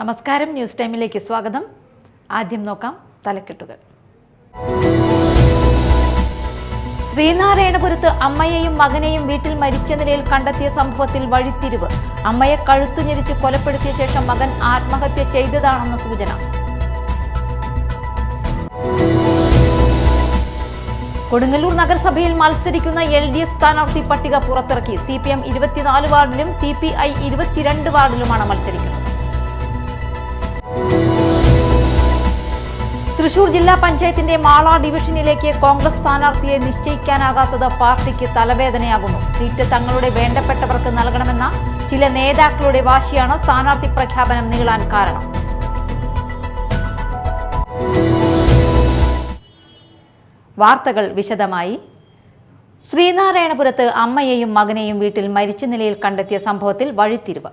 നമസ്കാരം, ന്യൂസ് ടൈമിലേക്ക് സ്വാഗതം. ആദ്യം നോക്കാം തലക്കെട്ടുകൾ. ശ്രീനാരായണപുരത്ത് അമ്മയെയും മകനെയും വീട്ടിൽ മരിച്ച നിലയിൽ കണ്ടെത്തിയ സംഭവത്തിൽ വഴിത്തിരിവ്. അമ്മയെ കഴുത്തുഞെരിച്ച് കൊലപ്പെടുത്തിയ ശേഷം മകൻ ആത്മഹത്യ ചെയ്തതാണെന്ന സൂചന. കൊടുങ്ങല്ലൂർ നഗരസഭയിൽ മത്സരിക്കുന്ന LDF സ്ഥാനാർത്ഥി പട്ടിക പുറത്തിറക്കി. CPM 24 വാർഡിലും CPI 22 വാർഡിലുമാണ് മത്സരിക്കുന്നത്. തൃശൂർ ജില്ലാ പഞ്ചായത്തിന്റെ മാള ഡിവിഷനിലേക്ക് കോൺഗ്രസ് സ്ഥാനാർത്ഥിയെ നിശ്ചയിക്കാനാകാത്തത് പാർട്ടിക്ക് തലവേദനയാകുന്നു. സീറ്റ് തങ്ങളുടെ വേണ്ടപ്പെട്ടവർക്ക് നൽകണമെന്ന ചില നേതാക്കളുടെ വാശിയാണ് സ്ഥാനാർത്ഥി പ്രഖ്യാപനം നീളാൻ കാരണം. വാർത്തകൾ വിശദമായി. ശ്രീനാരായണപുരത്ത് അമ്മയെയും മകനെയും വീട്ടിൽ മരിച്ച നിലയിൽ കണ്ടെത്തിയ സംഭവത്തിൽ വഴിത്തിരിവ്.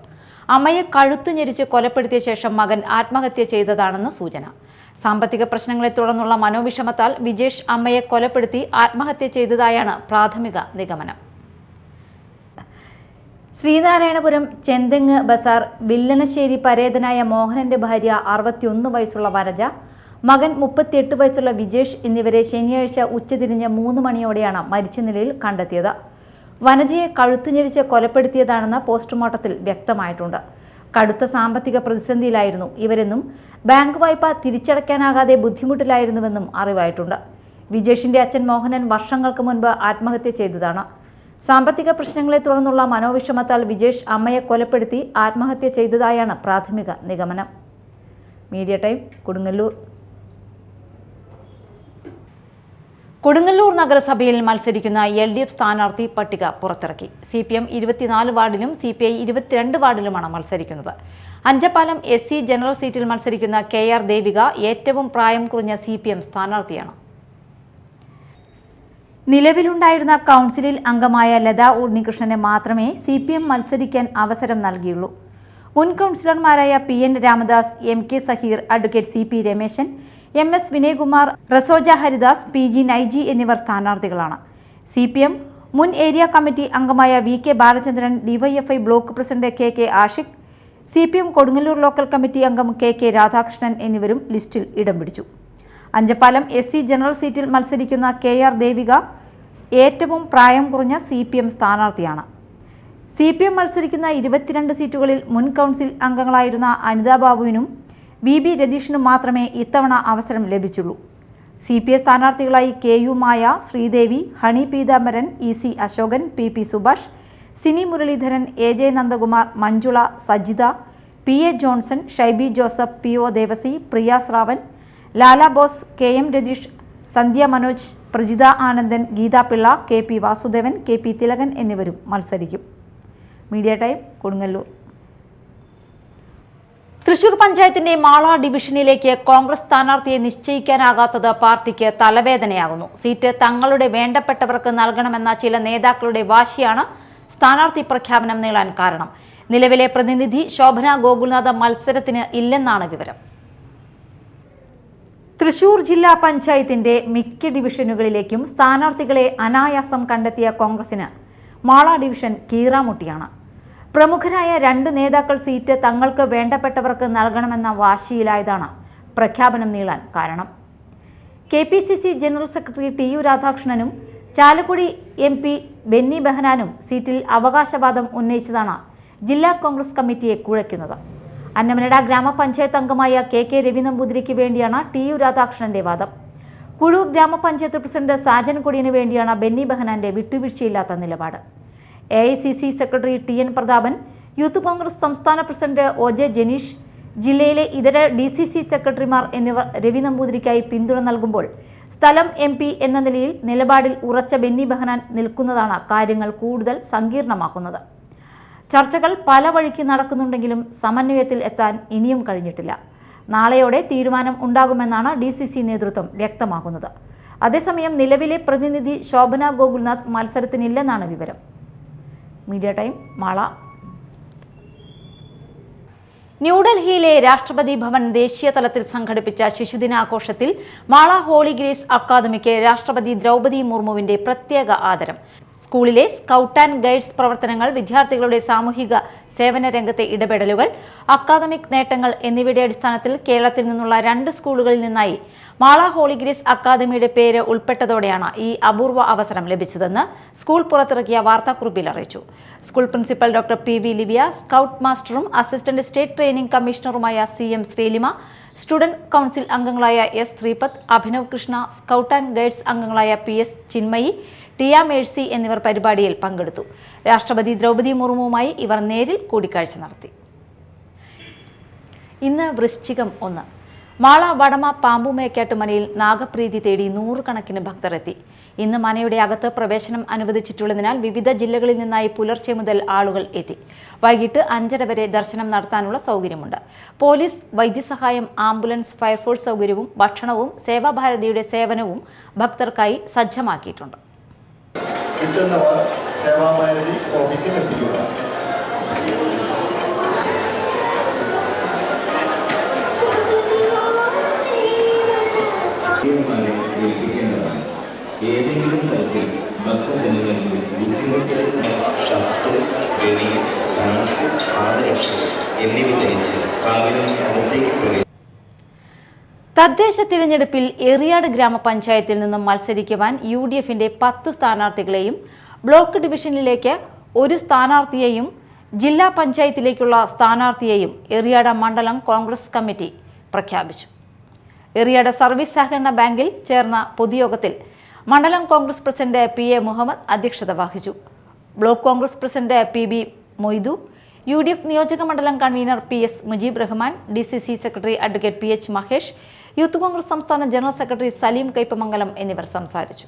അമ്മയെ കഴുത്തുഞെരിച്ച് കൊലപ്പെടുത്തിയ ശേഷം മകൻ ആത്മഹത്യ ചെയ്തതാണെന്ന് സൂചന. സാമ്പത്തിക പ്രശ്നങ്ങളെ തുടർന്നുള്ള മനോവിഷമത്താൽ വിജേഷ് അമ്മയെ കൊലപ്പെടുത്തി ആത്മഹത്യ ചെയ്തതായാണ് പ്രാഥമിക നിഗമനം. ശ്രീനാരായണപുരം ചെന്തെങ്ങ് ബസാർ വില്ലനശ്ശേരി പരേതനായ മോഹനന്റെ ഭാര്യ 61 വയസ്സുള്ള വനജ, മകൻ 38 വയസ്സുള്ള വിജേഷ് എന്നിവരെ ശനിയാഴ്ച ഉച്ചതിരിഞ്ഞ് 3 മണിയോടെയാണ് മരിച്ച നിലയിൽ കണ്ടെത്തിയത്. വനജയെ കഴുത്തുഞെരിച്ച് കൊലപ്പെടുത്തിയതാണെന്ന് പോസ്റ്റ്മോർട്ടത്തിൽ വ്യക്തമായിട്ടുണ്ട്. കടുത്ത സാമ്പത്തിക പ്രതിസന്ധിയിലായിരുന്നു ഇവരെന്നും ബാങ്ക് വായ്പ തിരിച്ചടയ്ക്കാനാകാതെ ബുദ്ധിമുട്ടിലായിരുന്നുവെന്നും അറിവായിട്ടുണ്ട്. വിജേഷിന്റെ അച്ഛൻ മോഹനൻ വർഷങ്ങൾക്ക് മുൻപ് ആത്മഹത്യ ചെയ്തതാണ്. സാമ്പത്തിക പ്രശ്നങ്ങളെ തുടർന്നുള്ള മനോവിഷമത്താൽ വിജേഷ് അമ്മയെ കൊലപ്പെടുത്തി ആത്മഹത്യ ചെയ്തതായാണ് പ്രാഥമിക നിഗമനം. Media time, Kodungallur. കൊടുങ്ങല്ലൂർ നഗരസഭയിൽ മത്സരിക്കുന്ന LDF സ്ഥാനാർത്ഥി പട്ടിക പുറത്തിറക്കി. CPM 24 വാർഡിലും CPI 22 വാർഡിലുമാണ് മത്സരിക്കുന്നത്. അഞ്ചപ്പാലം SC ജനറൽ സീറ്റിൽ മത്സരിക്കുന്ന KR ദേവിക ഏറ്റവും പ്രായം കുറഞ്ഞ CPM സ്ഥാനാർത്ഥിയാണ്. നിലവിലുണ്ടായിരുന്ന കൗൺസിലിൽ അംഗമായ ലതാ ഉണ്ണികൃഷ്ണന് മാത്രമേ CPM മത്സരിക്കാൻ അവസരം നൽകിയുള്ളൂ. മുൻ കൗൺസിലർമാരായ PN Ramadas, MK Saheer, advocate CP Rameshan, MS Vinayakumar, Rasoja Haridas, PG Naiji എന്നിവർ സ്ഥാനാർത്ഥികളാണ്. CPM മുൻ ഏരിയ കമ്മിറ്റി അംഗമായ VK Balachandran, DYFI block president KK Ashiq, CPM Kodungallur local committee അംഗം KK രാധാകൃഷ്ണൻ എന്നിവരും ലിസ്റ്റിൽ ഇടം പിടിച്ചു. അഞ്ചപ്പാലം SC ജനറൽ സീറ്റിൽ മത്സരിക്കുന്ന KR ദേവിക ഏറ്റവും പ്രായം കുറഞ്ഞ CPM സ്ഥാനാർത്ഥിയാണ്. CPM മത്സരിക്കുന്ന 22 സീറ്റുകളിൽ മുൻ കൗൺസിൽ അംഗങ്ങളായിരുന്ന അനിത ബാബുവിനും VB രതീഷിനും മാത്രമേ ഇത്തവണ അവസരം ലഭിച്ചുള്ളൂ. CPI സ്ഥാനാർത്ഥികളായി KU Maya, Sreedevi, Honey Peethambaran, EC Ashokan, PP Subhash, Sini Muraleedharan, AJ Nandakumar, Manjula, Sajitha, PA Johnson, Shaibi Joseph, PO Devasi, Priya Shravan, Lala Bose, KM Ratheesh, Sandhya Manoj, Prajitha Anandan, Geetha Pillai, KP Vasudevan, KP Thilakan എന്നിവരും മത്സരിക്കും. Media time, Kodungallur. തൃശൂർ പഞ്ചായത്തിന്റെ മാള ഡിവിഷനിലേക്ക് കോൺഗ്രസ് സ്ഥാനാർത്ഥിയെ നിശ്ചയിക്കാനാകാത്തത് പാർട്ടിക്ക് തലവേദനയാകുന്നു. സീറ്റ് തങ്ങളുടെ വേണ്ടപ്പെട്ടവർക്ക് നൽകണമെന്ന ചില നേതാക്കളുടെ വാശിയാണ് സ്ഥാനാർത്ഥി പ്രഖ്യാപനം നീളാൻ കാരണം. നിലവിലെ പ്രതിനിധി ശോഭന ഗോകുൽനാഥ് മത്സരത്തിന് ഇല്ലെന്നാണ് വിവരം. തൃശൂർ ജില്ലാ പഞ്ചായത്തിന്റെ മിക്ക ഡിവിഷനുകളിലേക്കും സ്ഥാനാർത്ഥികളെ അനായാസം കണ്ടെത്തിയ കോൺഗ്രസിന് മാള ഡിവിഷൻ കീറാമുട്ടിയാണ്. പ്രമുഖരായ 2 നേതാക്കൾ സീറ്റ് തങ്ങൾക്ക് വേണ്ടപ്പെട്ടവർക്ക് നൽകണമെന്ന വാശിയിലായതാണ് പ്രഖ്യാപനം നീളാൻ കാരണം. KPCC ജനറൽ സെക്രട്ടറി TU രാധാകൃഷ്ണനും ചാലക്കുടി MP ബെന്നി ബെഹനാനും സീറ്റിൽ അവകാശവാദം ഉന്നയിച്ചതാണ് ജില്ലാ കോൺഗ്രസ് കമ്മിറ്റിയെ കുഴയ്ക്കുന്നത്. അന്നമനട ഗ്രാമപഞ്ചായത്ത് അംഗമായ KK രവി നമ്പൂതിരിക്ക് വേണ്ടിയാണ് TU രാധാകൃഷ്ണന്റെ വാദം. കുഴൂർ ഗ്രാമപഞ്ചായത്ത് പ്രസിഡന്റ് സാജൻ കൊടിയന് വേണ്ടിയാണ് ബെന്നി ബെഹനാന്റെ വിട്ടുവീഴ്ചയില്ലാത്ത നിലപാട്. AICC secretary TN Prathapan, youth Congress സംസ്ഥാന പ്രസിഡന്റ് OJ ജനീഷ്, ജില്ലയിലെ ഇതര DCC സെക്രട്ടറിമാർ എന്നിവർ രവി നമ്പൂതിരിക്കായി പിന്തുണ നൽകുമ്പോൾ സ്ഥലം MP എന്ന നിലയിൽ നിലപാടിൽ ഉറച്ച ബെന്നി ബെഹനാൻ നിൽക്കുന്നതാണ് കാര്യങ്ങൾ കൂടുതൽ സങ്കീർണമാക്കുന്നത്. ചർച്ചകൾ പല വഴിക്ക് നടക്കുന്നുണ്ടെങ്കിലും സമന്വയത്തിൽ എത്താൻ ഇനിയും കഴിഞ്ഞിട്ടില്ല. നാളെയോടെ തീരുമാനം ഉണ്ടാകുമെന്നാണ് DCC നേതൃത്വം വ്യക്തമാക്കുന്നത്. അതേസമയം നിലവിലെ പ്രതിനിധി ശോഭന ഗോകുൽനാഥ് മത്സരത്തിനില്ലെന്നാണ് വിവരം. Media time, Mala. ന്യൂഡൽഹിയിലെ രാഷ്ട്രപതി ഭവൻ ദേശീയ തലത്തിൽ സംഘടിപ്പിച്ച ശിശുദിനാഘോഷത്തിൽ മാള ഹോളി ഗ്രേസ് അക്കാദമിക്ക് രാഷ്ട്രപതി ദ്രൗപദി മുർമുവിന്റെ പ്രത്യേക ആദരം. സ്കൂളിലെ സ്കൗട്ട് ആൻഡ് ഗൈഡ്സ് പ്രവർത്തനങ്ങൾ, വിദ്യാർത്ഥികളുടെ സാമൂഹിക സേവന രംഗത്തെ ഇടപെടലുകൾ, അക്കാദമിക് നേട്ടങ്ങൾ എന്നിവയുടെ അടിസ്ഥാനത്തിൽ കേരളത്തിൽ നിന്നുള്ള 2 സ്കൂളുകളിൽ നിന്നായി മാള ഹോളി ഗ്രേസ് അക്കാദമിയുടെ പേര് ഉൾപ്പെട്ടതോടെയാണ് ഈ അപൂർവ അവസരം ലഭിച്ചതെന്ന് സ്കൂൾ പുറത്തിറക്കിയ വാർത്താക്കുറിപ്പിൽ അറിയിച്ചു. School principal doctor P V Livia, scout മാസ്റ്ററും അസിസ്റ്റന്റ് സ്റ്റേറ്റ് ട്രെയിനിംഗ് കമ്മീഷണറുമായ CM ശ്രീലിമ, സ്റ്റുഡന്റ് കൗൺസിൽ അംഗങ്ങളായ S Sreepath, Abhinav Krishna, scout and guides അംഗങ്ങളായ PS ചിന്മയി, ടിയ മേഴ്സി എന്നിവർ പരിപാടിയിൽ പങ്കെടുത്തു. രാഷ്ട്രപതി ദ്രൗപദി മുർമുവുമായി ഇവർ നേരിൽ കൂടിക്കാഴ്ച നടത്തി. ഇന്ന് വൃശ്ചികം 1. മാള വടമ പാമ്പുമേക്കാട്ട് മനയിൽ നാഗപ്രീതി തേടി 100 കണക്കിന് ഭക്തർ എത്തി. ഇന്ന് മനയുടെ അകത്ത് പ്രവേശനം അനുവദിച്ചിട്ടുള്ളതിനാൽ വിവിധ ജില്ലകളിൽ നിന്നായി പുലർച്ചെ മുതൽ ആളുകൾ എത്തി. വൈകിട്ട് 5:30 വരെ ദർശനം നടത്താനുള്ള സൗകര്യമുണ്ട്. പോലീസ്, വൈദ്യസഹായം, ആംബുലൻസ്, ഫയർഫോഴ്സ് സൗകര്യവും ഭക്ഷണവും സേവാഭാരതിയുടെ സേവനവും ഭക്തർക്കായി സജ്ജമാക്കിയിട്ടുണ്ട്. കിട്ടുന്നവർ സേവാഭാരതി ഓഫീസിൽ എത്തിക്കുക. ഏതെങ്കിലും തരത്തിൽ ഭക്തജനങ്ങൾക്ക് ബുദ്ധിമുട്ടുകൾ, ഷർട്ട്, വെളി, പാൻസ്, പാദരക്ഷകൾ എന്നിവ ധരിച്ച് സ്ഥാപനം. തദ്ദേശ തിരഞ്ഞെടുപ്പിൽ എറിയാട് ഗ്രാമപഞ്ചായത്തിൽ നിന്നും മത്സരിക്കുവാൻ UDFന്റെ 10 സ്ഥാനാർത്ഥികളെയും ബ്ലോക്ക് ഡിവിഷനിലേക്ക് 1 സ്ഥാനാർത്ഥിയെയും ജില്ലാ പഞ്ചായത്തിലേക്കുള്ള സ്ഥാനാർത്ഥിയെയും എറിയാട് മണ്ഡലം കോൺഗ്രസ് കമ്മിറ്റി പ്രഖ്യാപിച്ചു. എറിയാട് സർവീസ് സഹകരണ ബാങ്കിൽ ചേർന്ന പൊതുയോഗത്തിൽ മണ്ഡലം കോൺഗ്രസ് പ്രസിഡന്റ് PA മുഹമ്മദ് അധ്യക്ഷത വഹിച്ചു. Block Congress president PB Moidu, UDF നിയോജക മണ്ഡലം convener PS Mujeeb Rahman, DCC secretary advocate PH Mahesh, youth Congress സംസ്ഥാന ജനറൽ സെക്രട്ടറി സലീം കൈപ്പമംഗലം എന്നിവർ സംസാരിച്ചു.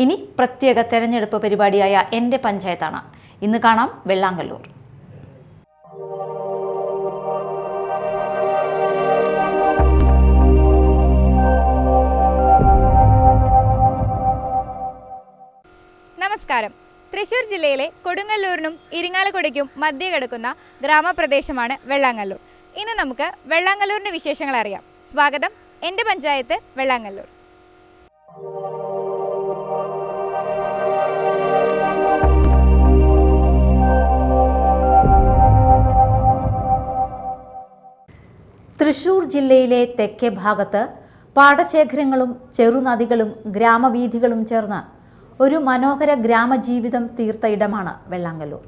ഇനി പ്രത്യേക തെരഞ്ഞെടുപ്പ് പരിപാടിയായ എൻ്റെ പഞ്ചായത്താണ്. ഇന്ന് കാണാം വെള്ളാങ്കല്ലൂർ. നമസ്കാരം. തൃശ്ശൂർ ജില്ലയിലെ കൊടുങ്ങല്ലൂരിനും ഇരിങ്ങാലക്കുടയ്ക്കും മധ്യേ കിടക്കുന്ന ഗ്രാമപ്രദേശമാണ് വെള്ളാങ്കല്ലൂർ. ഇന്ന് നമുക്ക് വെള്ളാങ്കല്ലൂരിൻ്റെ വിശേഷങ്ങൾ അറിയാം. സ്വാഗതം, എൻ്റെ പഞ്ചായത്ത് വെള്ളാങ്കല്ലൂർ. തൃശ്ശൂർ ജില്ലയിലെ തെക്കേ ഭാഗത്ത് പാടശേഖരങ്ങളും ചെറുനദികളും ഗ്രാമവീഥികളും ചേർന്ന് ഒരു മനോഹര ഗ്രാമജീവിതം തീർത്ത ഇടമാണ് വെള്ളാങ്കല്ലൂർ.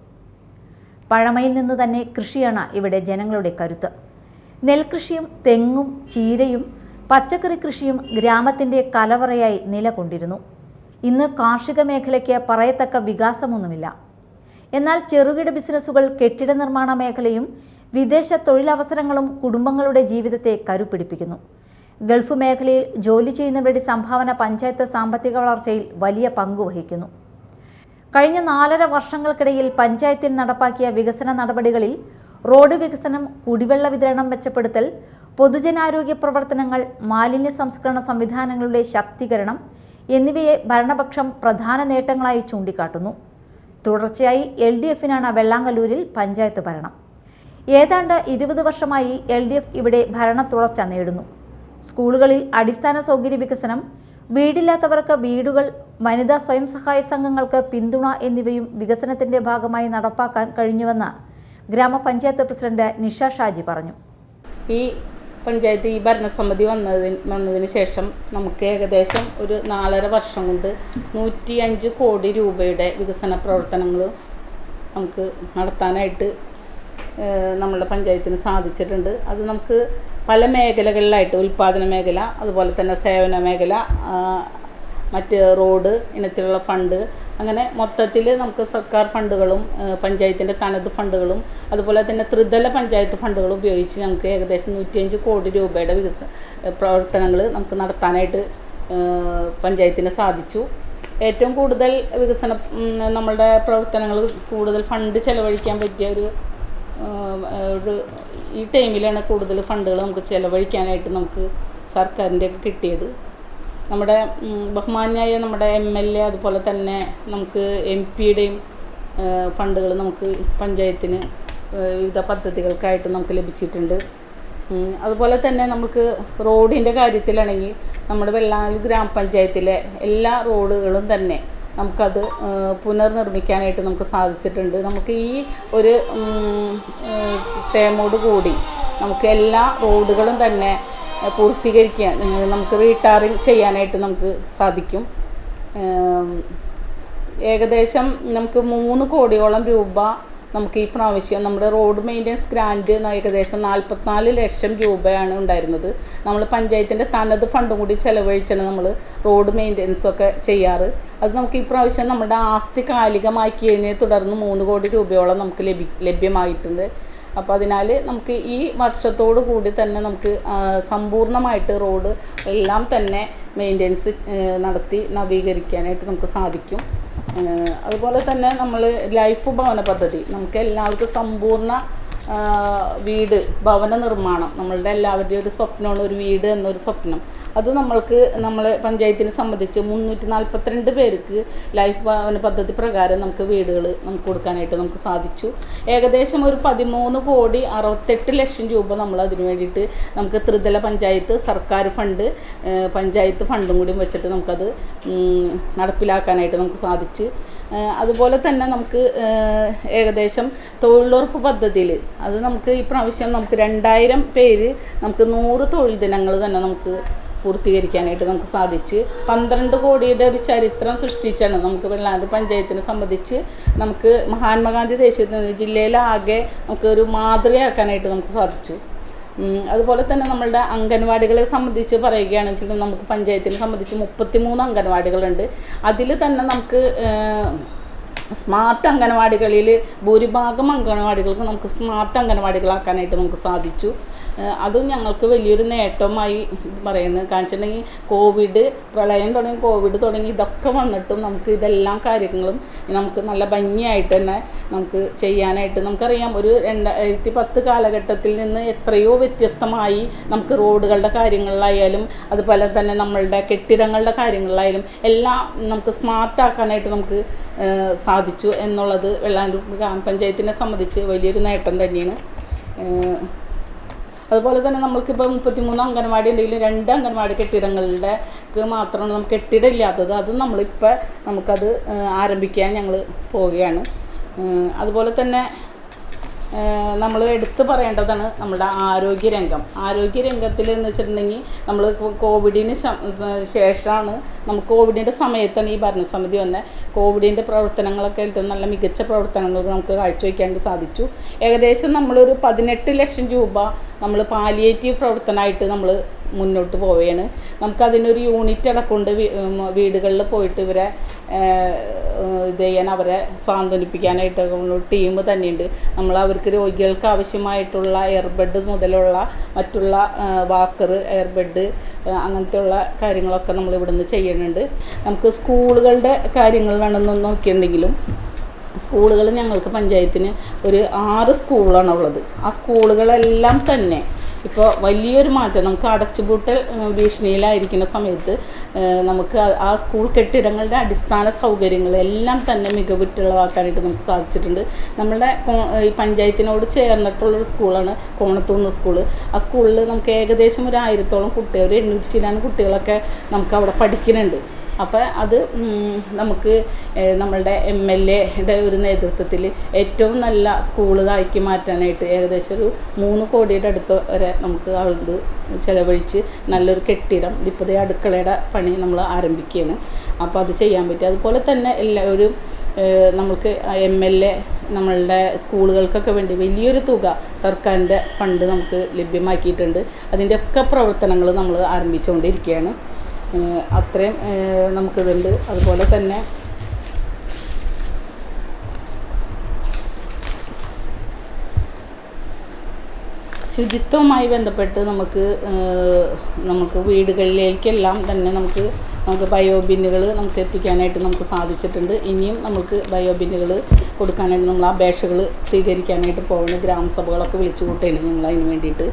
പഴമയിൽ നിന്ന് തന്നെ കൃഷിയാണ് ഇവിടെ ജനങ്ങളുടെ കരുത്ത്. നെൽകൃഷിയും തെങ്ങും ചീരയും പച്ചക്കറി കൃഷിയും ഗ്രാമത്തിൻ്റെ കലവറയായി നിലകൊണ്ടിരുന്നു. ഇന്ന് കാർഷിക മേഖലയ്ക്ക് പറയത്തക്ക വികാസമൊന്നുമില്ല. എന്നാൽ ചെറുകിട ബിസിനസ്സുകൾ, കെട്ടിട നിർമ്മാണ മേഖലയും വിദേശ തൊഴിലവസരങ്ങളും കുടുംബങ്ങളുടെ ജീവിതത്തെ കരുപിടിപ്പിക്കുന്നു. ഗൾഫ് മേഖലയിൽ ജോലി ചെയ്യുന്നവരുടെ സംഭാവന പഞ്ചായത്ത് സാമ്പത്തിക വളർച്ചയിൽ വലിയ പങ്കുവഹിക്കുന്നു. കഴിഞ്ഞ 4.5 വർഷങ്ങൾക്കിടയിൽ പഞ്ചായത്തിൽ നടപ്പാക്കിയ വികസന നടപടികളിൽ റോഡ് വികസനം, കുടിവെള്ള വിതരണം മെച്ചപ്പെടുത്തൽ, പൊതുജനാരോഗ്യ പ്രവർത്തനങ്ങൾ, മാലിന്യ സംസ്കരണ സംവിധാനങ്ങളുടെ ശാക്തീകരണം എന്നിവയെ ഭരണപക്ഷം പ്രധാന നേട്ടങ്ങളായി ചൂണ്ടിക്കാട്ടുന്നു. തുടർച്ചയായി LDFനാണ് വെള്ളാങ്കല്ലൂരിൽ പഞ്ചായത്ത് ഭരണം. ഏതാണ്ട് 20 വർഷമായി LDF ഇവിടെ ഭരണ തുടർച്ച നേടുന്നു. സ്കൂളുകളിൽ അടിസ്ഥാന സൗകര്യ വികസനം, വീടില്ലാത്തവർക്ക് വീടുകൾ, വനിതാ സ്വയം സഹായ സംഘങ്ങൾക്ക് പിന്തുണ എന്നിവയും വികസനത്തിൻ്റെ ഭാഗമായി നടപ്പാക്കാൻ കഴിഞ്ഞുവെന്ന് ഗ്രാമപഞ്ചായത്ത് പ്രസിഡന്റ് നിഷ ഷാജി പറഞ്ഞു. ഈ പഞ്ചായത്ത് ഈ ഭരണസമിതി വന്നതിന് ശേഷം നമുക്ക് ഏകദേശം ഒരു 4.5 വർഷം കൊണ്ട് 105 കോടി രൂപയുടെ വികസന പ്രവർത്തനങ്ങൾ നമുക്ക് നടത്താനായിട്ട് നമ്മുടെ പഞ്ചായത്തിന് സാധിച്ചിട്ടുണ്ട്. അത് നമുക്ക് പല മേഖലകളിലായിട്ട്, ഉൽപ്പാദന മേഖല, അതുപോലെ തന്നെ സേവന മേഖല, മറ്റ് റോഡ് ഇനത്തിലുള്ള ഫണ്ട്, അങ്ങനെ മൊത്തത്തിൽ നമുക്ക് സർക്കാർ ഫണ്ടുകളും പഞ്ചായത്തിൻ്റെ തനത് ഫണ്ടുകളും അതുപോലെ തന്നെ ത്രിതല പഞ്ചായത്ത് ഫണ്ടുകളും ഉപയോഗിച്ച് നമുക്ക് ഏകദേശം 105 കോടി രൂപയുടെ പ്രവർത്തനങ്ങൾ നമുക്ക് നടത്താനായിട്ട് പഞ്ചായത്തിന് സാധിച്ചു. ഏറ്റവും കൂടുതൽ നമ്മളുടെ പ്രവർത്തനങ്ങൾ കൂടുതൽ ഫണ്ട് ചെലവഴിക്കാൻ പറ്റിയ ഒരു ഈ ടൈമിലാണ് കൂടുതൽ ഫണ്ടുകൾ നമുക്ക് ചെലവഴിക്കാനായിട്ട് നമുക്ക് സർക്കാരിൻ്റെ ഒക്കെ കിട്ടിയത്. നമ്മുടെ ബഹുമാന്യായ നമ്മുടെ MLA അതുപോലെ തന്നെ നമുക്ക് MP-യുടെയും ഫണ്ടുകൾ നമുക്ക് പഞ്ചായത്തിന് വിവിധ പദ്ധതികൾക്കായിട്ട് നമുക്ക് ലഭിച്ചിട്ടുണ്ട്. അതുപോലെ തന്നെ നമുക്ക് റോഡിൻ്റെ കാര്യത്തിലാണെങ്കിൽ നമ്മുടെ വെള്ളാങ്കല്ലൂർ ഗ്രാമപഞ്ചായത്തിലെ എല്ലാ റോഡുകളും തന്നെ നമുക്കത് പുനർനിർമ്മിക്കാനായിട്ട് നമുക്ക് സാധിച്ചിട്ടുണ്ട്. നമുക്ക് ഈ ഒരു ടേമോട് കൂടി നമുക്ക് എല്ലാ റോഡുകളും തന്നെ പൂർത്തീകരിക്കാൻ നമുക്ക് റീടാറിങ് ചെയ്യാനായിട്ട് നമുക്ക് സാധിക്കും. ഏകദേശം നമുക്ക് 3 കോടിയോളം രൂപ നമുക്ക് ഈ പ്രാവശ്യം നമ്മുടെ റോഡ് മെയിൻ്റനൻസ് ഗ്രാൻറ്റ് ഏകദേശം 44 ലക്ഷം രൂപയാണ് ഉണ്ടായിരുന്നത്. നമ്മൾ പഞ്ചായത്തിൻ്റെ തനത് ഫണ്ടും കൂടി ചെലവഴിച്ചാണ് നമ്മൾ റോഡ് മെയിൻ്റനൻസൊക്കെ ചെയ്യാറ്. അത് നമുക്ക് ഈ പ്രാവശ്യം നമ്മുടെ ആസ്തി കാലികമാക്കിയതിനെ തുടർന്ന് 3 കോടി രൂപയോളം നമുക്ക് ലഭ്യമായിട്ടുണ്ട്. അപ്പോൾ അതിനാൽ നമുക്ക് ഈ വർഷത്തോടു കൂടി തന്നെ നമുക്ക് സമ്പൂർണ്ണമായിട്ട് റോഡ് എല്ലാം തന്നെ മെയിൻ്റനൻസ് നടത്തി നവീകരിക്കാനായിട്ട് നമുക്ക് സാധിക്കും. അതുപോലെ തന്നെ നമ്മൾ ലൈഫ് ഭവന പദ്ധതി നമുക്ക് എല്ലാവർക്കും സമ്പൂർണ്ണ ഭവന നിർമ്മാണം നമ്മളുടെ എല്ലാവരുടെയും ഒരു സ്വപ്നമാണ്, ഒരു വീട് എന്നൊരു സ്വപ്നം. അത് നമ്മൾ പഞ്ചായത്തിനെ സംബന്ധിച്ച് 342 പേർക്ക് ലൈഫ് ഭവന പദ്ധതി പ്രകാരം നമുക്ക് വീടുകൾ നമുക്ക് കൊടുക്കാനായിട്ട് നമുക്ക് സാധിച്ചു. ഏകദേശം ഒരു 13,68 ലക്ഷം രൂപ നമ്മൾ അതിനു വേണ്ടിയിട്ട് നമുക്ക് ത്രിതല പഞ്ചായത്ത് സർക്കാർ ഫണ്ട് പഞ്ചായത്ത് ഫണ്ടും കൂടി വെച്ചിട്ട് നമുക്കത് നടപ്പിലാക്കാനായിട്ട് നമുക്ക് സാധിച്ചു. അതുപോലെ തന്നെ നമുക്ക് ഏകദേശം തൊഴിലുറപ്പ് പദ്ധതിയിൽ അത് നമുക്ക് ഈ പ്രാവശ്യം നമുക്ക് 2000 പേര് നമുക്ക് 100 തൊഴിൽ ദിനങ്ങൾ തന്നെ നമുക്ക് പൂർത്തീകരിക്കാനായിട്ട് നമുക്ക് സാധിച്ച് 12 കോടിയുടെ ഒരു ചരിത്രം സൃഷ്ടിച്ചാണ് നമുക്ക് വെള്ളാങ്കല്ലൂർ പഞ്ചായത്തിനെ സംബന്ധിച്ച് നമുക്ക് മഹാത്മാഗാന്ധി ദേശീയ ജില്ലയിലാകെ നമുക്ക് ഒരു മാതൃകയാക്കാനായിട്ട് നമുക്ക് സാധിച്ചു. അതുപോലെ തന്നെ നമ്മളുടെ അംഗൻവാടികളെ സംബന്ധിച്ച് പറയുകയാണെന്ന് വെച്ചാൽ നമുക്ക് പഞ്ചായത്തിനെ സംബന്ധിച്ച് 33 അംഗൻവാടികളുണ്ട്. അതിൽ തന്നെ നമുക്ക് സ്മാർട്ട് അംഗനവാടികളിൽ ഭൂരിഭാഗം അംഗനവാടികൾക്ക് നമുക്ക് സ്മാർട്ട് അംഗനവാടികളാക്കാനായിട്ട് നമുക്ക് സാധിച്ചു. അതും ഞങ്ങൾക്ക് വലിയൊരു നേട്ടമായി പറയുന്നത്. കാരണം വെച്ചിട്ടുണ്ടെങ്കിൽ പ്രളയം തുടങ്ങി ഇതൊക്കെ വന്നിട്ടും നമുക്ക് ഇതെല്ലാം കാര്യങ്ങളും നമുക്ക് നല്ല ഭംഗിയായിട്ട് തന്നെ നമുക്ക് ചെയ്യാനായിട്ട് നമുക്കറിയാം. ഒരു 2010 കാലഘട്ടത്തിൽ നിന്ന് എത്രയോ വ്യത്യസ്തമായി നമുക്ക് റോഡുകളുടെ കാര്യങ്ങളിലായാലും അതുപോലെ തന്നെ നമ്മളുടെ കെട്ടിടങ്ങളുടെ കാര്യങ്ങളിലായാലും എല്ലാം നമുക്ക് സ്മാർട്ടാക്കാനായിട്ട് നമുക്ക് സാധിച്ചു എന്നുള്ളത് വെള്ളാങ്കല്ലൂർ ഗ്രാമപഞ്ചായത്തിനെ സംബന്ധിച്ച് വലിയൊരു നേട്ടം തന്നെയാണ്. അതുപോലെ തന്നെ നമ്മൾക്കിപ്പോൾ 33 അംഗൻവാടി ഉണ്ടെങ്കിൽ 2 അംഗൻവാടി കെട്ടിടങ്ങളുടെ മാത്രമാണ് നമുക്ക് കെട്ടിടം ഇല്ലാത്തത്. അത് നമുക്കത് ആരംഭിക്കാൻ ഞങ്ങൾ പോവുകയാണ്. അതുപോലെ തന്നെ നമ്മൾ എടുത്തു പറയേണ്ടതാണ് നമ്മുടെ ആരോഗ്യരംഗത്തിൽ എന്ന് വെച്ചിട്ടുണ്ടെങ്കിൽ നമ്മൾ കോവിഡിന് ശേഷമാണ് നമുക്ക് കോവിഡിൻ്റെ സമയത്താണ് ഈ ഭരണസമിതി വന്നത്. കോവിഡിൻ്റെ പ്രവർത്തനങ്ങളൊക്കെ ഏറ്റവും നല്ല മികച്ച പ്രവർത്തനങ്ങൾ നമുക്ക് കാഴ്ചവെക്കാനായിട്ട് സാധിച്ചു. ഏകദേശം നമ്മളൊരു 18 ലക്ഷം രൂപ നമ്മൾ പാലിയേറ്റീവ് പ്രവർത്തനമായിട്ട് നമ്മൾ മുന്നോട്ട് പോവുകയാണ്. നമുക്കതിനൊരു യൂണിറ്റ് അടക്കമുണ്ട്. വീടുകളിൽ പോയിട്ട് ഇവരെ ഇത് ചെയ്യാൻ അവരെ സ്വാന്തനിപ്പിക്കാനായിട്ട് ടീം തന്നെയുണ്ട്. നമ്മൾ അവർക്ക് രോഗികൾക്ക് ആവശ്യമായിട്ടുള്ള എയർബെഡ് മുതലുള്ള മറ്റുള്ള വാക്കർ എയർബെഡ് അങ്ങനത്തെയുള്ള കാര്യങ്ങളൊക്കെ നമ്മൾ ഇവിടുന്ന് ചെയ്യുന്നുണ്ട്. നമുക്ക് സ്കൂളുകളുടെ കാര്യങ്ങളിലാണെന്ന് നോക്കിയിട്ടുണ്ടെങ്കിലും സ്കൂളുകൾ ഞങ്ങൾക്ക് പഞ്ചായത്തിന് ഒരു 6 സ്കൂളാണ് ഉള്ളത്. ആ സ്കൂളുകളെല്ലാം തന്നെ ഇപ്പോൾ വലിയൊരു മാറ്റം നമുക്ക് അടച്ചുപൂട്ടൽ ഭീഷണിയിലായിരിക്കുന്ന സമയത്ത് നമുക്ക് ആ സ്കൂൾ കെട്ടിടങ്ങളുടെ അടിസ്ഥാന സൗകര്യങ്ങളെല്ലാം തന്നെ മികവുറ്റുള്ളതാക്കാനായിട്ട് നമുക്ക് സാധിച്ചിട്ടുണ്ട്. നമ്മളുടെ ഈ പഞ്ചായത്തിനോട് ചേർന്നിട്ടുള്ളൊരു സ്കൂളാണ് കോണത്തൂന്ന് സ്കൂള്. ആ സ്കൂളിൽ നമുക്ക് ഏകദേശം ഒരു 1000-ഓളം കുട്ടികൾ, ഒരു 800 ചില്ലാനും കുട്ടികളൊക്കെ നമുക്ക് അവിടെ പഠിക്കുന്നുണ്ട്. അപ്പോൾ അത് നമുക്ക് നമ്മളുടെ MLA-യുടെ ഒരു നേതൃത്വത്തിൽ ഏറ്റവും നല്ല സ്കൂളുകളാക്കി മാറ്റാനായിട്ട് ഏകദേശം ഒരു 3 കോടിയുടെ അടുത്ത് വരെ നമുക്ക് അത് ചിലവഴിച്ച് നല്ലൊരു കെട്ടിടം ഇപ്പോൾ അടുക്കളയുടെ പണി നമ്മൾ ആരംഭിക്കുകയാണ്. അപ്പോൾ അത് ചെയ്യാൻ പറ്റി. അതുപോലെ തന്നെ എല്ലാവരും നമുക്ക് MLA നമ്മളുടെ സ്കൂളുകൾക്കൊക്കെ വേണ്ടി വലിയൊരു തുക സർക്കാരിൻ്റെ ഫണ്ട് നമുക്ക് ലഭ്യമാക്കിയിട്ടുണ്ട്. അതിൻ്റെയൊക്കെ പ്രവർത്തനങ്ങൾ നമ്മൾ ആരംഭിച്ചുകൊണ്ടിരിക്കുകയാണ്. അത്രയും നമുക്കിതുണ്ട്. അതുപോലെ തന്നെ ശുചിത്വവുമായി ബന്ധപ്പെട്ട് നമുക്ക് വീടുകളിലേക്കെല്ലാം തന്നെ നമുക്ക് നമുക്ക് ബയോബിന്നുകൾ നമുക്ക് എത്തിക്കാനായിട്ട് നമുക്ക് സാധിച്ചിട്ടുണ്ട്. ഇനിയും നമുക്ക് ബയോബിന്നുകൾ കൊടുക്കാനായിട്ട് നമ്മൾ അപേക്ഷകൾ സ്വീകരിക്കാനായിട്ട് പോകുന്ന ഗ്രാമസഭകളൊക്കെ വിളിച്ചു കൂട്ടുകയാണ് നിങ്ങൾ അതിന് വേണ്ടിയിട്ട്.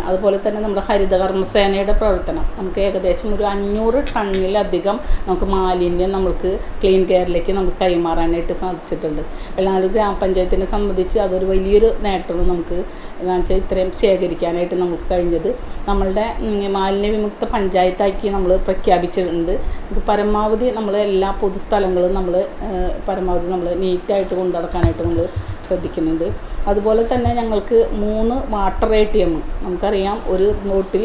അതുപോലെ തന്നെ നമ്മുടെ ഹരിതകർമ്മസേനയുടെ പ്രവർത്തനം നമുക്ക് ഏകദേശം ഒരു 500 ടണ്ണിലധികം നമുക്ക് മാലിന്യം നമുക്ക് ക്ലീൻ കെയറിലേക്ക് നമുക്ക് കൈമാറാനായിട്ട് സാധിച്ചിട്ടുണ്ട്. വെള്ളാങ്കല്ലൂർ ഗ്രാമപഞ്ചായത്തിനെ സംബന്ധിച്ച് അതൊരു വലിയൊരു നേട്ടമാണ് നമുക്ക് കാണിച്ചാൽ ഇത്രയും ശേഖരിക്കാനായിട്ട് നമുക്ക് കഴിഞ്ഞത്. നമ്മളുടെ മാലിന്യ വിമുക്ത പഞ്ചായത്താക്കി നമ്മൾ പ്രഖ്യാപിച്ചിട്ടുണ്ട്. നമുക്ക് പരമാവധി നമ്മൾ എല്ലാ പൊതുസ്ഥലങ്ങളും നമ്മൾ പരമാവധി നമ്മൾ നീറ്റായിട്ട് കൊണ്ടുനടക്കാനായിട്ട് നമ്മൾ ശ്രദ്ധിക്കുന്നുണ്ട്. അതുപോലെ തന്നെ ഞങ്ങൾക്ക് 3 വാട്ടർ ATM നമുക്കറിയാം ഒരു ബോട്ടിൽ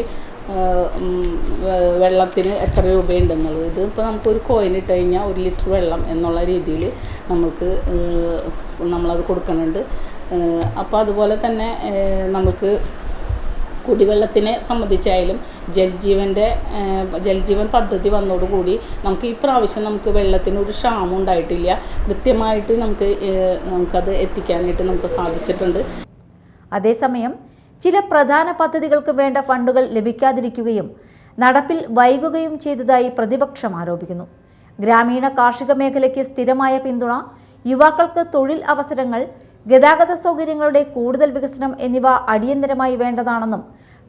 വെള്ളത്തിന് എത്ര രൂപയുണ്ടെന്നുള്ളത്. ഇത് ഇപ്പോൾ നമുക്കൊരു കോയിൻ ഇട്ട് കഴിഞ്ഞാൽ 1 ലിറ്റർ വെള്ളം എന്നുള്ള രീതിയിൽ നമുക്ക് നമ്മളത് കൊടുക്കുന്നുണ്ട്. അപ്പോൾ അതുപോലെ തന്നെ നമുക്ക് കുടിവെള്ളത്തിനെ സംബന്ധിച്ചായാലും ജൽജീവൻ പദ്ധതി വന്നതോടുകൂടി നമുക്ക് ഈ പ്രാവശ്യം നമുക്ക് വെള്ളത്തിനൊരു ക്ഷാമം ഉണ്ടായിട്ടില്ല. കൃത്യമായിട്ട് നമുക്കത് എത്തിക്കാനായിട്ട് നമുക്ക് സാധിച്ചിട്ടുണ്ട്. അതേസമയം ചില പ്രധാന പദ്ധതികൾക്ക് വേണ്ട ഫണ്ടുകൾ ലഭിക്കാതിരിക്കുകയും നടപ്പിൽ വൈകുകയും ചെയ്തതായി പ്രതിപക്ഷം ആരോപിക്കുന്നു. ഗ്രാമീണ കാർഷിക മേഖലയ്ക്ക് സ്ഥിരമായ പിന്തുണ, യുവാക്കൾക്ക് തൊഴിൽ അവസരങ്ങൾ, ഗതാഗത സൗകര്യങ്ങളുടെ കൂടുതൽ വികസനം എന്നിവ അടിയന്തരമായി വേണ്ടതാണെന്നും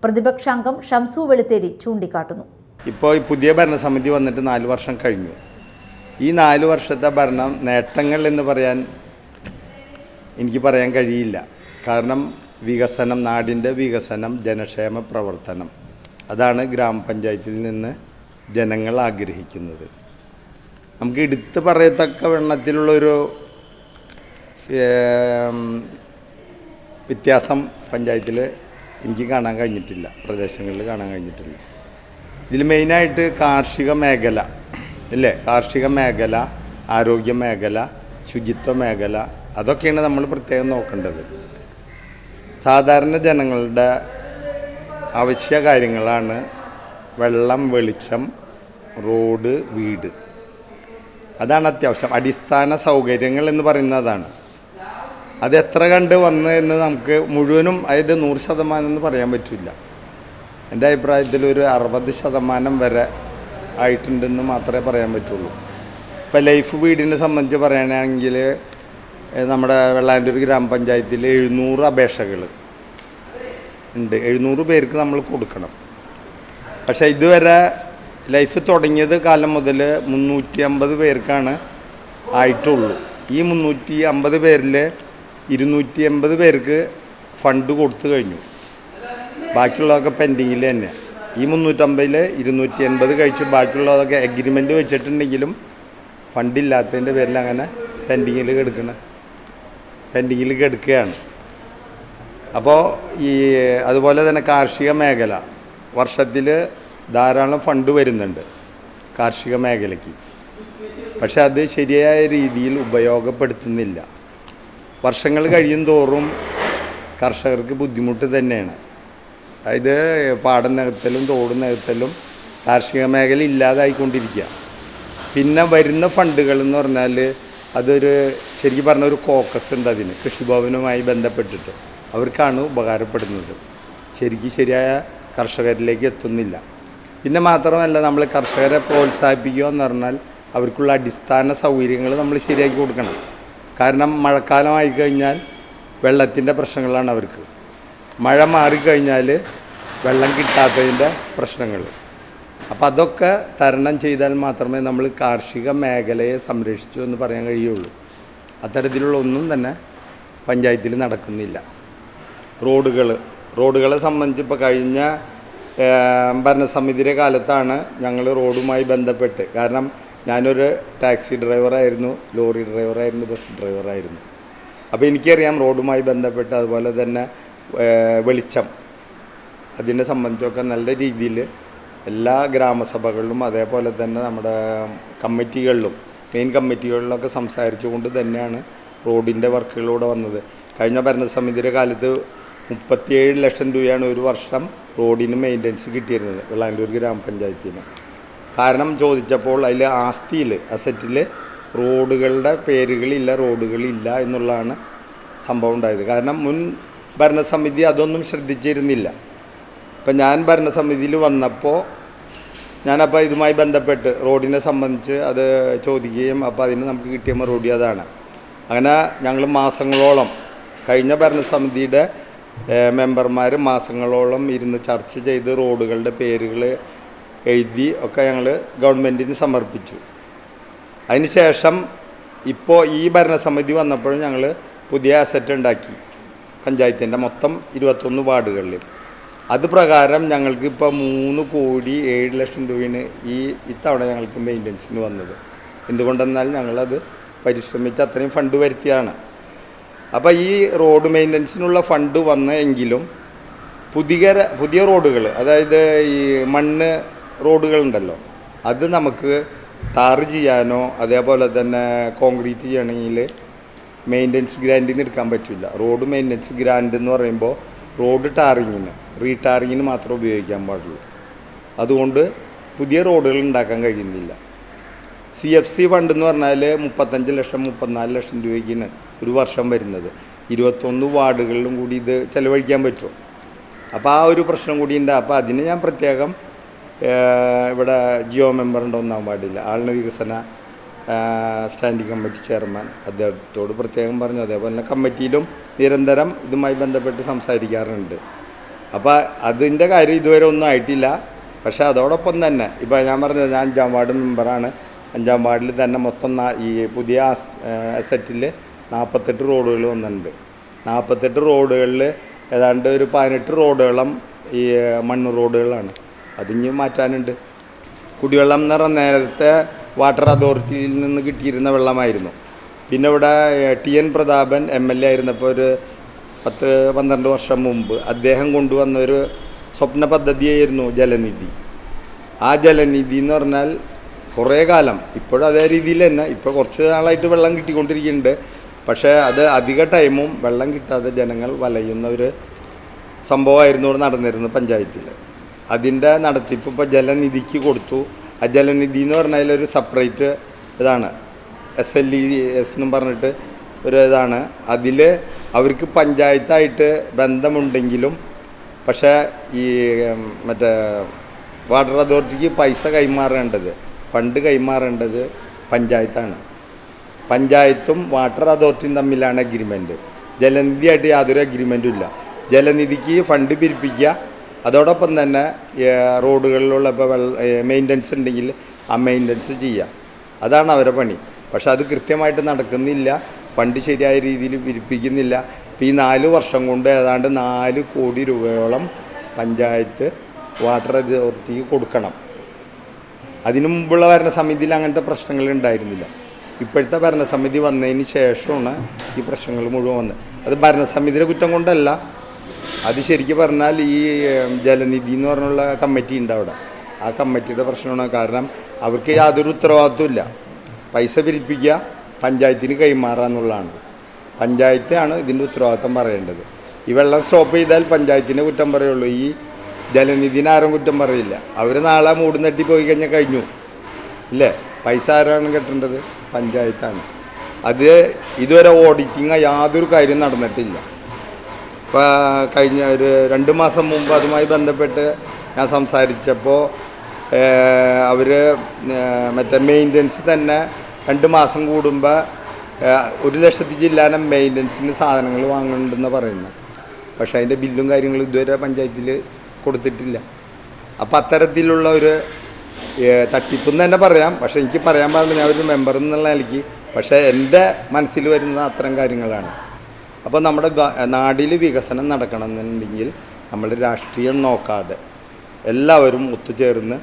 പ്രതിപക്ഷാംഗം ഷംസു വെളുത്തേരി ചൂണ്ടിക്കാട്ടുന്നു. ഇപ്പോൾ ഈ പുതിയ ഭരണസമിതി വന്നിട്ട് 4 വർഷം കഴിഞ്ഞു. ഈ 4 വർഷത്തെ ഭരണം നേട്ടങ്ങൾ എന്ന് എനിക്ക് പറയാൻ കഴിയില്ല. കാരണം വികസനം, നാടിൻ്റെ വികസനം, ജനക്ഷേമ പ്രവർത്തനം, അതാണ് ഗ്രാമപഞ്ചായത്തിൽ നിന്ന് ജനങ്ങൾ ആഗ്രഹിക്കുന്നത്. നമുക്ക് എടുത്തു പറയത്തക്ക വണ്ണത്തിലുള്ളൊരു വ്യത്യാസം പഞ്ചായത്തിൽ എനിക്ക് കാണാൻ കഴിഞ്ഞിട്ടില്ല, പ്രദേശങ്ങളിൽ കാണാൻ കഴിഞ്ഞിട്ടില്ല. ഇതിൽ മെയിനായിട്ട് കാർഷിക മേഖല അല്ലേ, കാർഷിക മേഖല, ആരോഗ്യ മേഖല, ശുചിത്വ മേഖല, അതൊക്കെയാണ് നമ്മൾ പ്രത്യേകം നോക്കേണ്ടത്. സാധാരണ ജനങ്ങളുടെ അവശ്യ കാര്യങ്ങളാണ് വെള്ളം, വെളിച്ചം, റോഡ്, വീട്. അതാണ് അത്യാവശ്യം. അടിസ്ഥാന സൗകര്യങ്ങൾ എന്ന് പറയുന്നതാണ്. അത് എത്ര കണ്ട് വന്ന് എന്ന് നമുക്ക് മുഴുവനും അതായത് 100% എന്ന് പറയാൻ പറ്റില്ല. എൻ്റെ അഭിപ്രായത്തിൽ ഒരു 60% വരെ ആയിട്ടുണ്ടെന്ന് മാത്രമേ പറയാൻ പറ്റുള്ളൂ. ഇപ്പോൾ ലൈഫ് വീടിനെ സംബന്ധിച്ച് പറയുകയാണെങ്കിൽ നമ്മുടെ വെള്ളാങ്കല്ലൂർ ഗ്രാമപഞ്ചായത്തിൽ 700 അപേക്ഷകൾ ഉണ്ട്. 700 പേർക്ക് നമ്മൾ കൊടുക്കണം. പക്ഷേ ഇതുവരെ ലൈഫ് തുടങ്ങിയത് കാലം മുതൽ 350 പേർക്കാണ് ആയിട്ടുള്ളൂ. ഈ 350 പേരിൽ 280 പേർക്ക് ഫണ്ട് കൊടുത്തു കഴിഞ്ഞു. ബാക്കിയുള്ളതൊക്കെ പെൻഡിങ്ങിൽ തന്നെ. ഈ 350-ൽ 280 കഴിച്ച് ബാക്കിയുള്ളതൊക്കെ എഗ്രിമെൻറ്റ് വെച്ചിട്ടുണ്ടെങ്കിലും ഫണ്ടില്ലാത്തതിൻ്റെ പേരിൽ അങ്ങനെ പെൻഡിങ്ങിൽ കിടക്കുകയാണ്. അപ്പോൾ അതുപോലെ തന്നെ കാർഷിക മേഖല വർഷത്തിൽ ധാരാളം ഫണ്ട് വരുന്നുണ്ട് കാർഷിക മേഖലയ്ക്ക്. പക്ഷെ അത് ശരിയായ രീതിയിൽ ഉപയോഗപ്പെടുത്തുന്നില്ല. വർഷങ്ങൾ കഴിയും തോറും കർഷകർക്ക് ബുദ്ധിമുട്ട് തന്നെയാണ്. അതായത് പാടം നികത്തലും തോട് നികത്തലും കാർഷിക മേഖല ഇല്ലാതായിക്കൊണ്ടിരിക്കുക. പിന്നെ വരുന്ന ഫണ്ടുകൾ എന്ന് പറഞ്ഞാൽ അതൊരു ശരിക്കും പറഞ്ഞ ഒരു കോക്കസ് ഉണ്ട് അതിന്, കൃഷിഭവനുമായി ബന്ധപ്പെട്ടിട്ട് അവർക്കാണ് ഉപകാരപ്പെടുന്നത്. ശരിയായ കർഷകരിലേക്ക് എത്തുന്നില്ല. പിന്നെ മാത്രമല്ല നമ്മൾ കർഷകരെ പ്രോത്സാഹിപ്പിക്കുക എന്ന് പറഞ്ഞാൽ അവർക്കുള്ള അടിസ്ഥാന സൗകര്യങ്ങൾ നമ്മൾ ശരിയാക്കി കൊടുക്കണം. കാരണം മഴക്കാലമായി കഴിഞ്ഞാൽ വെള്ളത്തിൻ്റെ പ്രശ്നങ്ങളാണ് അവർക്ക്. മഴ മാറിക്കഴിഞ്ഞാൽ വെള്ളം കിട്ടാത്തതിൻ്റെ പ്രശ്നങ്ങൾ. അപ്പോൾ അതൊക്കെ തരണം ചെയ്താൽ മാത്രമേ നമ്മൾ കാർഷിക മേഖലയെ സംരക്ഷിച്ചു എന്ന് പറയാൻ കഴിയുള്ളൂ. അത്തരത്തിലുള്ള ഒന്നും തന്നെ പഞ്ചായത്തിൽ നടക്കുന്നില്ല. റോഡുകളെ സംബന്ധിച്ച് ഇപ്പോൾ കഴിഞ്ഞ ഭരണസമിതിയുടെ കാലത്താണ് ഞങ്ങൾ റോഡുമായി ബന്ധപ്പെട്ട്, കാരണം ഞാനൊരു ടാക്സി ഡ്രൈവറായിരുന്നു, ലോറി ഡ്രൈവറായിരുന്നു, ബസ് ഡ്രൈവറായിരുന്നു. അപ്പോൾ എനിക്കറിയാം റോഡുമായി ബന്ധപ്പെട്ട് അതുപോലെ തന്നെ വെളിച്ചം അതിനെ സംബന്ധിച്ചൊക്കെ നല്ല രീതിയിൽ എല്ലാ ഗ്രാമസഭകളിലും അതേപോലെ തന്നെ നമ്മുടെ കമ്മിറ്റികളിലും മെയിൻ കമ്മിറ്റികളിലൊക്കെ സംസാരിച്ചുകൊണ്ട് തന്നെയാണ് റോഡിൻ്റെ വർക്കുകളിലൂടെ വന്നത്. കഴിഞ്ഞ ഭരണസമിതിയുടെ കാലത്ത് 37 ലക്ഷം രൂപയാണ് ഒരു വർഷം റോഡിന് മെയിൻ്റനൻസ് കിട്ടിയിരുന്നത് വെള്ളാങ്കല്ലൂർ ഗ്രാമപഞ്ചായത്തിന്. കാരണം ചോദിച്ചപ്പോൾ അതിൽ അസറ്റിൽ റോഡുകളുടെ പേരുകളില്ല എന്നുള്ളതാണ് സംഭവം ഉണ്ടായത്. കാരണം മുൻ ഭരണസമിതി അതൊന്നും ശ്രദ്ധിച്ചിരുന്നില്ല. ഇപ്പം ഞാൻ ഭരണസമിതിയിൽ വന്നപ്പോൾ ഞാനപ്പോൾ ഇതുമായി ബന്ധപ്പെട്ട് റോഡിനെ സംബന്ധിച്ച് അത് ചോദിക്കുകയും അപ്പോൾ അതിന് നമുക്ക് കിട്ടിയ മറുപടി അതാണ്. അങ്ങനെ ഞങ്ങൾ മാസങ്ങളോളം കഴിഞ്ഞ ഭരണസമിതിയുടെ മെമ്പർമാർ മാസങ്ങളോളം ഇരുന്ന് ചർച്ച ചെയ്ത് റോഡുകളുടെ പേരുകൾ എഴുതി ഒക്കെ ഞങ്ങൾ ഗവൺമെൻറ്റിന് സമർപ്പിച്ചു. അതിനുശേഷം ഇപ്പോൾ ഈ ഭരണസമിതി വന്നപ്പോഴും ഞങ്ങൾ പുതിയ അസറ്റ് ഉണ്ടാക്കി പഞ്ചായത്തിൻ്റെ മൊത്തം 21 വാർഡുകളിൽ. അത് പ്രകാരം ഞങ്ങൾക്ക് ഇപ്പോൾ 3,07,00,000 രൂപയാണ് ഇത്തവണ ഞങ്ങൾക്ക് മെയിൻ്റനൻസിന് വന്നത്. എന്തുകൊണ്ടെന്നാൽ ഞങ്ങളത് പരിശ്രമിച്ച് അത്രയും ഫണ്ട് വരുത്തിയാണ്. അപ്പോൾ ഈ റോഡ് മെയിൻ്റനൻസിനുള്ള ഫണ്ട് വന്നെങ്കിലും പുതിയ റോഡുകൾ, അതായത് ഈ മണ്ണ് റോഡുകളുണ്ടല്ലോ, അത് നമുക്ക് ടാർ ചെയ്യാനോ അതേപോലെ തന്നെ കോൺക്രീറ്റ് ചെയ്യണമെങ്കിൽ മെയിൻ്റനൻസ് ഗ്രാൻഡിൽ നിന്ന് എടുക്കാൻ പറ്റില്ല. റോഡ് മെയിൻ്റനൻസ് ഗ്രാൻഡ് എന്ന് പറയുമ്പോൾ റോഡ് ടാറിങ്ങിന് റീടാറിങ്ങിന് മാത്രമേ ഉപയോഗിക്കാൻ പാടുള്ളൂ. അതുകൊണ്ട് പുതിയ റോഡുകൾ ഉണ്ടാക്കാൻ കഴിയുന്നില്ല. CFC ഫണ്ട് എന്ന് പറഞ്ഞാൽ 35 ലക്ഷം 34 ലക്ഷം രൂപയ്ക്കാണ് ഒരു വർഷം വരുന്നത്. 21 വാർഡുകളിലും കൂടി ഇത് ചെലവഴിക്കാൻ പറ്റുമോ? അപ്പോൾ ആ ഒരു പ്രശ്നം കൂടി ഉണ്ട്. അപ്പോൾ അതിന് ഞാൻ പ്രത്യേകം ഇവിടെ ജിയോ മെമ്പറുണ്ട് 1-ാം വാർഡിൽ, ആളിന് വികസന സ്റ്റാൻഡിംഗ് കമ്മിറ്റി ചെയർമാൻ, അദ്ദേഹത്തോട് പ്രത്യേകം പറഞ്ഞു. അതേപോലെ തന്നെ കമ്മിറ്റിയിലും നിരന്തരം ഇതുമായി ബന്ധപ്പെട്ട് സംസാരിക്കാറുണ്ട്. അപ്പോൾ അതിൻ്റെ കാര്യം ഇതുവരെ ഒന്നും ആയിട്ടില്ല. പക്ഷേ അതോടൊപ്പം തന്നെ ഇപ്പോൾ ഞാൻ പറഞ്ഞത്, ഞാൻ 5-ാം വാർഡ് മെമ്പറാണ്. 5-ാം വാർഡിൽ തന്നെ മൊത്തം ഈ പുതിയ അസറ്റിൽ 48 റോഡുകൾ വന്നിട്ടുണ്ട്. 48 റോഡുകളിൽ ഏതാണ്ട് ഒരു 18 റോഡുകളും ഈ മണ്ണ് റോഡുകളാണ്. അതിഞ്ഞ് മാറ്റാനുണ്ട്. കുടിവെള്ളം എന്ന് പറഞ്ഞാൽ നേരത്തെ വാട്ടർ അതോറിറ്റിയിൽ നിന്ന് കിട്ടിയിരുന്ന വെള്ളമായിരുന്നു. പിന്നെ ഇവിടെ TN പ്രതാപൻ MLA ആയിരുന്നപ്പോൾ ഒരു 10-12 വർഷം മുമ്പ് അദ്ദേഹം കൊണ്ടുവന്ന ഒരു സ്വപ്ന പദ്ധതിയായിരുന്നു ജലനിധി. ആ ജലനിധി എന്ന് പറഞ്ഞാൽ കുറേ കാലം, ഇപ്പോഴും അതേ രീതിയിൽ തന്നെ, ഇപ്പോൾ കുറച്ച് നാളായിട്ട് വെള്ളം കിട്ടിക്കൊണ്ടിരിക്കുന്നുണ്ട്. പക്ഷേ അത് അധിക ടൈമും വെള്ളം കിട്ടാതെ ജനങ്ങൾ വലയുന്ന ഒരു സംഭവമായിരുന്നു ഇവിടെ നടന്നിരുന്നത് പഞ്ചായത്തിൽ. അതിൻ്റെ നടത്തിപ്പ് ഇപ്പോൾ ജലനിധിക്ക് കൊടുത്തു. ആ ജലനിധി എന്ന് പറഞ്ഞാൽ ഒരു സെപ്പറേറ്റ് ഇതാണ്, SLES എന്നും പറഞ്ഞിട്ട് ഒരു ഇതാണ്. അതിൽ അവർക്ക് പഞ്ചായത്തായിട്ട് ബന്ധമുണ്ടെങ്കിലും പക്ഷേ ഈ മറ്റേ വാട്ടർ അതോറിറ്റിക്ക് പൈസ കൈമാറേണ്ടത്, ഫണ്ട് കൈമാറേണ്ടത് പഞ്ചായത്താണ്. പഞ്ചായത്തും വാട്ടർ അതോറിറ്റിയും തമ്മിലാണ് അഗ്രിമെൻറ്റ്. ജലനിധിയായിട്ട് യാതൊരു അഗ്രിമെൻറ്റും ഇല്ല. ജലനിധിക്ക് ഫണ്ട് പിരിപ്പിക്കുക, അതോടൊപ്പം തന്നെ റോഡുകളിലുള്ള ഇപ്പോൾ മെയിൻ്റനൻസ് ഉണ്ടെങ്കിൽ ആ മെയിൻ്റനൻസ് ചെയ്യുക, അതാണ് അവരുടെ പണി. പക്ഷെ അത് കൃത്യമായിട്ട് നടക്കുന്നില്ല, ഫണ്ട് ശരിയായ രീതിയിൽ പിരിപ്പിക്കുന്നില്ല. ഇപ്പോൾ ഈ 4 വർഷം കൊണ്ട് ഏതാണ്ട് 4 കോടി രൂപയോളം പഞ്ചായത്ത് വാട്ടർ അതോറിറ്റിക്ക് കൊടുക്കണം. അതിനു മുമ്പുള്ള ഭരണസമിതിയിൽ അങ്ങനത്തെ പ്രശ്നങ്ങൾ ഉണ്ടായിരുന്നില്ല. ഇപ്പോഴത്തെ ഭരണസമിതി വന്നതിന് ശേഷമാണ് ഈ പ്രശ്നങ്ങൾ മുഴുവൻ വന്നത്. അത് ഭരണസമിതിയുടെ കുറ്റം കൊണ്ടല്ല, അത് ശരിക്കും പറഞ്ഞാൽ ഈ ജലനിധി എന്ന് പറഞ്ഞുള്ള കമ്മിറ്റി ഉണ്ട് അവിടെ, ആ കമ്മിറ്റിയുടെ പ്രശ്നമാണ്. കാരണം അവർക്ക് യാതൊരു ഉത്തരവാദിത്വം ഇല്ല. പൈസ പിരിപ്പിക്കുക, പഞ്ചായത്തിന് കൈമാറുക എന്നുള്ളതാണ്. പഞ്ചായത്താണ് ഇതിൻ്റെ ഉത്തരവാദിത്വം പറയേണ്ടത്. ഈ വെള്ളം സ്റ്റോപ്പ് ചെയ്താൽ പഞ്ചായത്തിൻ്റെ കുറ്റം പറയുള്ളൂ, ഈ ജലനിധിനെ ആരും കുറ്റം പറയില്ല. അവർ നാളെ മൂട് നെട്ടി പോയി കഴിഞ്ഞാൽ കഴിഞ്ഞു ഇല്ലേ? പൈസ ആരാണ് കെട്ടേണ്ടത്? പഞ്ചായത്താണ്. അത് ഇതുവരെ ഓഡിറ്റിങ് യാതൊരു കാര്യം നടന്നിട്ടില്ല. ഇപ്പോൾ കഴിഞ്ഞ ഒരു 2 മാസം മുമ്പ് അതുമായി ബന്ധപ്പെട്ട് ഞാൻ സംസാരിച്ചപ്പോൾ അവർ മറ്റേ മെയിൻ്റനൻസ് തന്നെ 2 മാസം കൂടുമ്പോൾ 1 ലക്ഷത്തി ചില്ലാനം മെയിൻ്റനൻസിന് സാധനങ്ങൾ വാങ്ങുന്നുണ്ടെന്ന് പറയുന്നത്. പക്ഷേ അതിൻ്റെ ബില്ലും കാര്യങ്ങളും ഇതുവരെ പഞ്ചായത്തിൽ കൊടുത്തിട്ടില്ല. അപ്പോൾ അത്തരത്തിലുള്ള ഒരു തട്ടിപ്പെന്ന് തന്നെ പറയാം. പക്ഷേ എനിക്ക് പറയാൻ പാടില്ല, ഞാൻ ഒരു മെമ്പർ എന്നുള്ള നിലയ്ക്ക്. പക്ഷേ എൻ്റെ മനസ്സിൽ വരുന്ന അത്തരം കാര്യങ്ങളാണ്. അപ്പോൾ നമ്മുടെ നാടിൽ വികസനം നടക്കണമെന്നുണ്ടെങ്കിൽ നമ്മൾ രാഷ്ട്രീയം നോക്കാതെ എല്ലാവരും ഒത്തുചേർന്ന്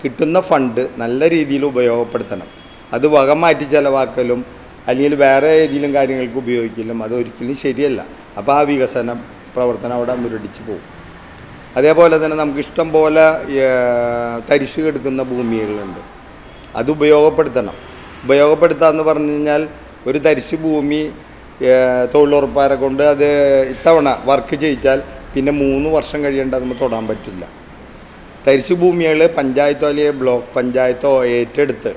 കിട്ടുന്ന ഫണ്ട് നല്ല രീതിയിൽ ഉപയോഗപ്പെടുത്തണം. അത് വക മാറ്റി ചിലവാക്കലും അല്ലെങ്കിൽ വേറെ ഏതെങ്കിലും കാര്യങ്ങൾക്ക് ഉപയോഗിക്കലും അതൊരിക്കലും ശരിയല്ല. അപ്പോൾ ആ വികസന പ്രവർത്തനം അവിടെ മുരടിച്ച് പോകും. അതേപോലെ തന്നെ നമുക്ക് ഇഷ്ടം പോലെ തരിശ് കെടുക്കുന്ന ഭൂമികളുണ്ട്, അത് ഉപയോഗപ്പെടുത്തണം. ഉപയോഗപ്പെടുത്താമെന്ന് പറഞ്ഞു കഴിഞ്ഞാൽ ഒരു തരിശ് ഭൂമി തൊഴിലുറപ്പാരെ കൊണ്ട് അത് ഇത്തവണ വർക്ക് ചെയ്യിച്ചാൽ പിന്നെ 3 വർഷം കഴിയേണ്ട നമുക്ക് തൊടാൻ പറ്റില്ല. തരിശ് ഭൂമികൾ പഞ്ചായത്തോ അല്ലെങ്കിൽ ബ്ലോക്ക് പഞ്ചായത്തോ ഏറ്റെടുത്ത്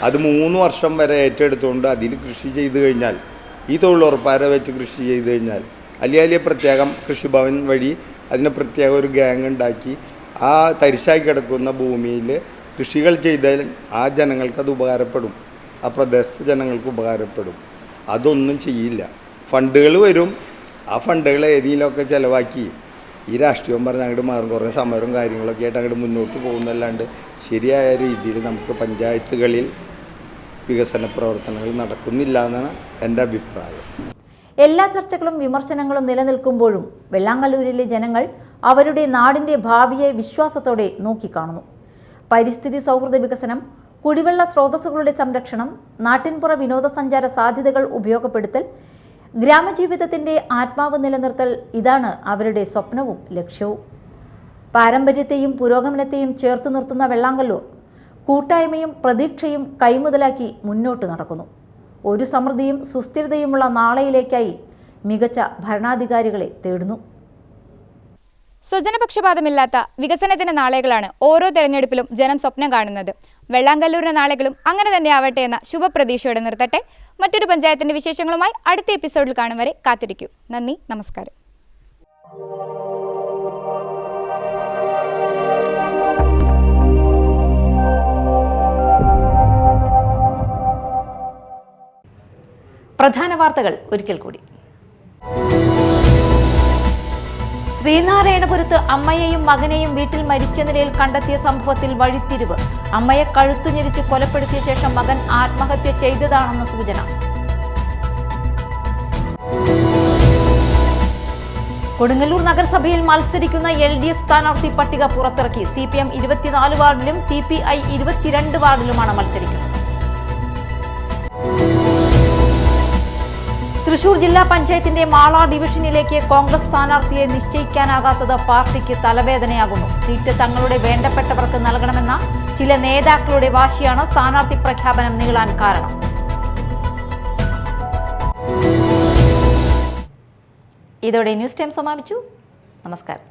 അത് 3 വർഷം വരെ ഏറ്റെടുത്തുകൊണ്ട് അതിൽ കൃഷി ചെയ്ത് കഴിഞ്ഞാൽ, ഈ തൊഴിലുറപ്പാരെ വെച്ച് കൃഷി ചെയ്ത് കഴിഞ്ഞാൽ, അല്ലെങ്കിൽ പ്രത്യേകം കൃഷിഭവൻ വഴി അതിന് പ്രത്യേക ഒരു ഗ്യാങ് ഉണ്ടാക്കി ആ തരിശായി കിടക്കുന്ന ഭൂമിയിൽ കൃഷികൾ ചെയ്താൽ ആ ജനങ്ങൾക്കത് ഉപകാരപ്പെടും, ആ പ്രദേശത്തെ ജനങ്ങൾക്ക് ഉപകാരപ്പെടും. അതൊന്നും ചെയ്യില്ല. ഫണ്ടുകൾ വരും, ആ ഫണ്ടുകൾ ഏതെങ്കിലുമൊക്കെ ചിലവാക്കി ഈ രാഷ്ട്രീയം പറഞ്ഞ് അങ്ങോട്ട് മാറും. കുറേ സമരവും കാര്യങ്ങളൊക്കെ ആയിട്ട് അങ്ങോട്ട് മുന്നോട്ട് പോകുന്നല്ലാണ്ട് ശരിയായ രീതിയിൽ നമുക്ക് പഞ്ചായത്തുകളിൽ വികസന പ്രവർത്തനങ്ങൾ നടക്കുന്നില്ല എന്നാണ് എൻ്റെ അഭിപ്രായം. എല്ലാ ചർച്ചകളും വിമർശനങ്ങളും നിലനിൽക്കുമ്പോഴും വെള്ളാങ്കല്ലൂരിലെ ജനങ്ങൾ അവരുടെ നാടിൻ്റെ ഭാവിയെ വിശ്വാസത്തോടെ നോക്കിക്കാണുന്നു. പരിസ്ഥിതി സൗഹൃദ വികസനം, കുടിവെള്ള സ്രോതസ്സുകളുടെ സംരക്ഷണം, നാട്ടിൻപുറ വിനോദസഞ്ചാര സാധ്യതകൾ ഉപയോഗപ്പെടുത്തൽ, ഗ്രാമജീവിതത്തിൻ്റെ ആത്മാവ് നിലനിർത്തൽ, ഇതാണ് അവരുടെ സ്വപ്നവും ലക്ഷ്യവും. പാരമ്പര്യത്തെയും പുരോഗമനത്തെയും ചേർത്തു നിർത്തുന്ന വെള്ളാങ്കല്ലൂർ കൂട്ടായ്മയും പ്രതീക്ഷയും കൈമുതലാക്കി മുന്നോട്ട് നടക്കുന്നു. ഒരു സമൃദ്ധിയും സുസ്ഥിരതയുമുള്ള നാളെയിലേക്കായി മികച്ച ഭരണാധികാരികളെ തേടുന്നു. സ്വജനപക്ഷപാതമില്ലാത്ത വികസനത്തിന്റെ നാളുകളാണ് ഓരോ തെരഞ്ഞെടുപ്പിലും ജനം സ്വപ്നം കാണുന്നത്. വെള്ളാങ്കല്ലൂരിന്റെ നാളുകളും അങ്ങനെ തന്നെ ആവട്ടെ എന്ന ശുഭപ്രതീക്ഷയോടെ നിർത്തട്ടെ. മറ്റൊരു പഞ്ചായത്തിന്റെ വിശേഷങ്ങളുമായി അടുത്ത എപ്പിസോഡിൽ കാണും വരെ കാത്തിരിക്കൂ. നന്ദി, നമസ്കാരം. പ്രധാന വാർത്തകൾ ഒരിക്കൽ കൂടി. ശ്രീനാരായണപുരത്ത് അമ്മയെയും മകനെയും വീട്ടിൽ മരിച്ച നിലയിൽ കണ്ടെത്തിയ സംഭവത്തിൽ വഴിത്തിരിവ്. അമ്മയെ കഴുത്തുഞെരിച്ച് കൊലപ്പെടുത്തിയ ശേഷം മകൻ ആത്മഹത്യ ചെയ്തതാണെന്ന സൂചന. കൊടുങ്ങല്ലൂർ നഗരസഭയിൽ മത്സരിക്കുന്ന LDF സ്ഥാനാർത്ഥി പട്ടിക പുറത്തിറക്കി. CPM 24 വാർഡിലും CPI 22 വാർഡിലുമാണ് മത്സരിക്കുന്നത്. തൃശൂർ ജില്ലാ പഞ്ചായത്തിന്റെ മാള ഡിവിഷനിലേക്ക് കോൺഗ്രസ് സ്ഥാനാർത്ഥിയെ നിശ്ചയിക്കാനാകാത്തത് പാർട്ടിക്ക് തലവേദനയാകുന്നു. സീറ്റ് തങ്ങളുടെ വേണ്ടപ്പെട്ടവർക്ക് നൽകണമെന്ന ചില നേതാക്കളുടെ വാശിയാണ് സ്ഥാനാർത്ഥി പ്രഖ്യാപനം നീളാൻ കാരണം. ഇതോടെ ന്യൂസ് ടൈം സമാപിച്ചു. നമസ്കാരം.